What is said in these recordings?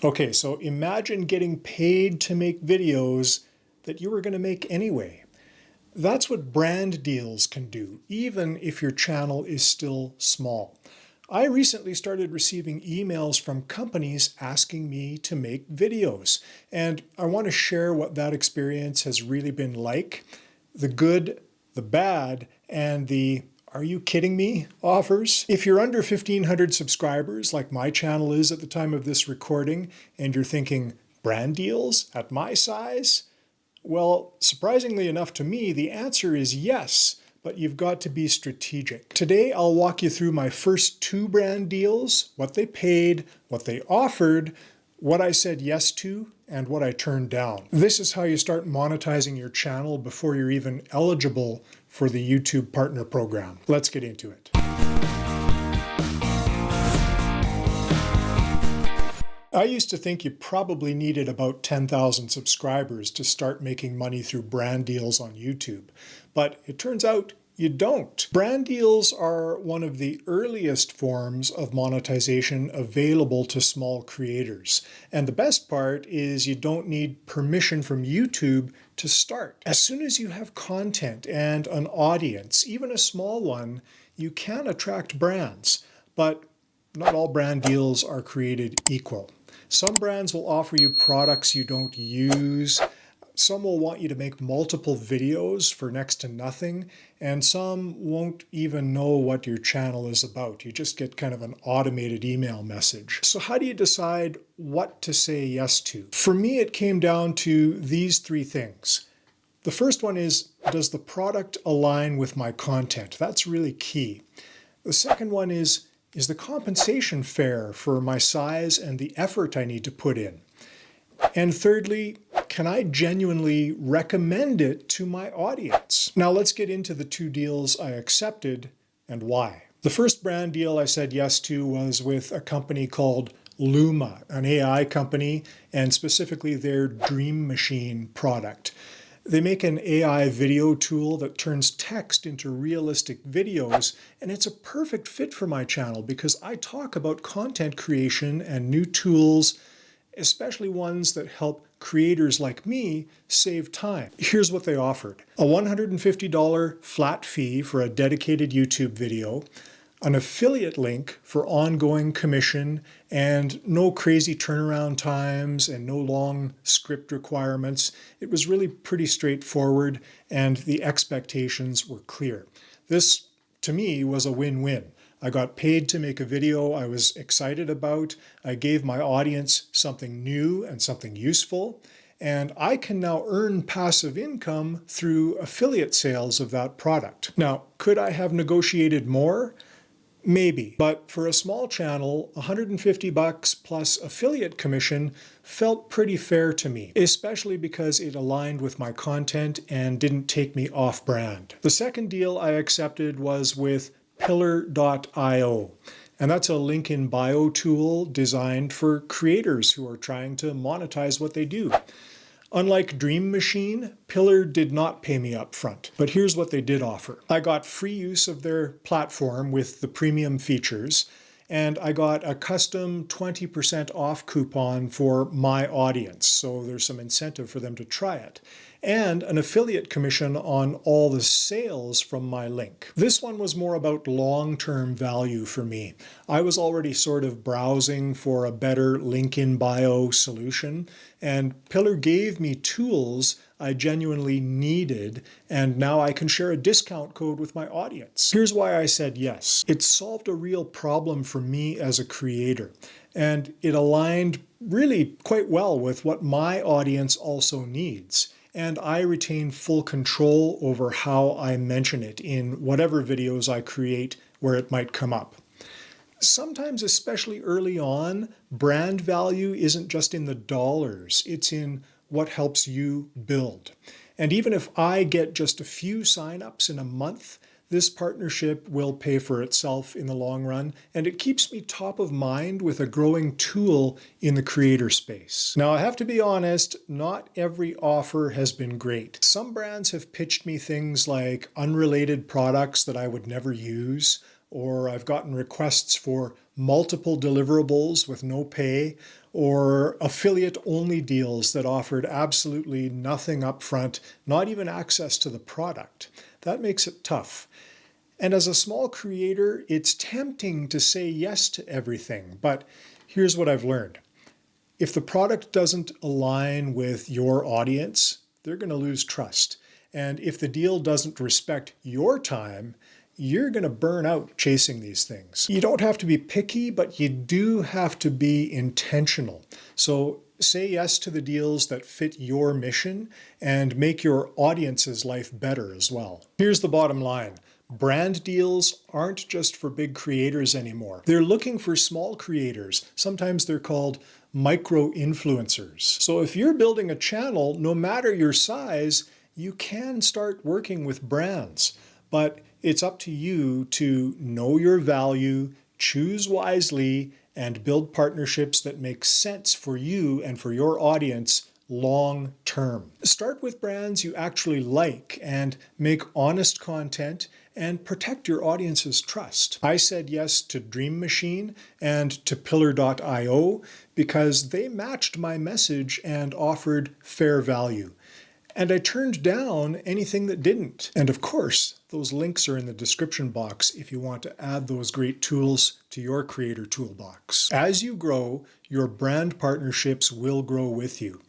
Okay, so imagine getting paid to make videos that you were going to make anyway. That's what brand deals can do, even if your channel is still small. I recently started receiving emails from companies asking me to make videos, and I want to share what that experience has really been like. The good, the bad, and the "are you kidding me" offers. If you're under 1,500 subscribers, like my channel is at the time of this recording, and you're thinking, brand deals at my size? Well, surprisingly enough to me, the answer is yes, but you've got to be strategic. Today, I'll walk you through my first 2 brand deals, what they paid, what they offered, what I said yes to, and what I turned down. This is how you start monetizing your channel before you're even eligible for the YouTube Partner Program. Let's get into it. I used to think you probably needed about 10,000 subscribers to start making money through brand deals on YouTube, but it turns out you don't. Brand deals are one of the earliest forms of monetization available to small creators. And the best part is you don't need permission from YouTube to start. As soon as you have content and an audience, even a small one, you can attract brands. But not all brand deals are created equal. Some brands will offer you products you don't use. Some will want you to make multiple videos for next to nothing, and some won't even know what your channel is about. You just get kind of an automated email message. So how do you decide what to say yes to? For me, it came down to these 3 things. The first one is, does the product align with my content? That's really key. The second one is the compensation fair for my size and the effort I need to put in? And thirdly, can I genuinely recommend it to my audience? Now let's get into the 2 deals I accepted and why. The first brand deal I said yes to was with a company called Luma, an AI company, and specifically their Dream Machine product. They make an AI video tool that turns text into realistic videos, and it's a perfect fit for my channel because I talk about content creation and new tools, especially ones that help creators like me save time. Here's what they offered: a $150 flat fee for a dedicated YouTube video, an affiliate link for ongoing commission, and no crazy turnaround times and no long script requirements. It was really pretty straightforward, and the expectations were clear. This, to me, was a win-win. I got paid to make a video I was excited about. I gave my audience something new and something useful, and I can now earn passive income through affiliate sales of that product. Now, could I have negotiated more? Maybe, but for a small channel, $150 plus affiliate commission felt pretty fair to me, especially because it aligned with my content and didn't take me off brand. The second deal I accepted was with Pillar.io, and that's a link in bio tool designed for creators who are trying to monetize what they do. Unlike Dream Machine, Pillar did not pay me up front, but here's what they did offer. I got free use of their platform with the premium features, and I got a custom 20% off coupon for my audience, so there's some incentive for them to try it, and an affiliate commission on all the sales from my link. This one was more about long-term value for me. I was already sort of browsing for a better link in bio solution, and Pillar gave me tools I genuinely needed, and now I can share a discount code with my audience. Here's why I said yes. It solved a real problem for me as a creator, and it aligned really quite well with what my audience also needs. And I retain full control over how I mention it in whatever videos I create where it might come up. Sometimes, especially early on, brand value isn't just in the dollars, it's in what helps you build. And even if I get just a few signups in a month, this partnership will pay for itself in the long run, and it keeps me top of mind with a growing tool in the creator space. Now, I have to be honest, not every offer has been great. Some brands have pitched me things like unrelated products that I would never use, or I've gotten requests for multiple deliverables with no pay, or affiliate-only deals that offered absolutely nothing upfront, not even access to the product. That makes it tough. And as a small creator, it's tempting to say yes to everything, but here's what I've learned. If the product doesn't align with your audience, they're going to lose trust. And if the deal doesn't respect your time, you're going to burn out chasing these things. You don't have to be picky, but you do have to be intentional. So say yes to the deals that fit your mission and make your audience's life better as well. Here's the bottom line. Brand deals aren't just for big creators anymore. They're looking for small creators. Sometimes they're called micro-influencers. So if you're building a channel, no matter your size, you can start working with brands. But it's up to you to know your value, choose wisely, and build partnerships that make sense for you and for your audience long term. Start with brands you actually like and make honest content and protect your audience's trust. I said yes to Dream Machine and to Pillar.io because they matched my message and offered fair value. And I turned down anything that didn't. And of course, those links are in the description box if you want to add those great tools to your creator toolbox. As you grow, your brand partnerships will grow with you.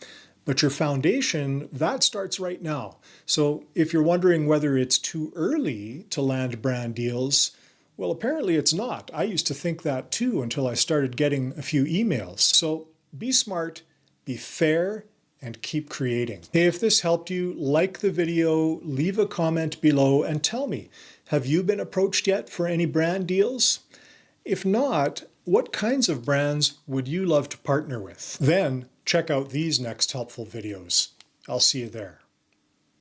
But your foundation, that starts right now. So if you're wondering whether it's too early to land brand deals, well, apparently it's not. I used to think that too until I started getting a few emails. So be smart, be fair, and keep creating. Hey, if this helped you, like the video, leave a comment below, and tell me, have you been approached yet for any brand deals? If not, what kinds of brands would you love to partner with? Then check out these next helpful videos. I'll see you there.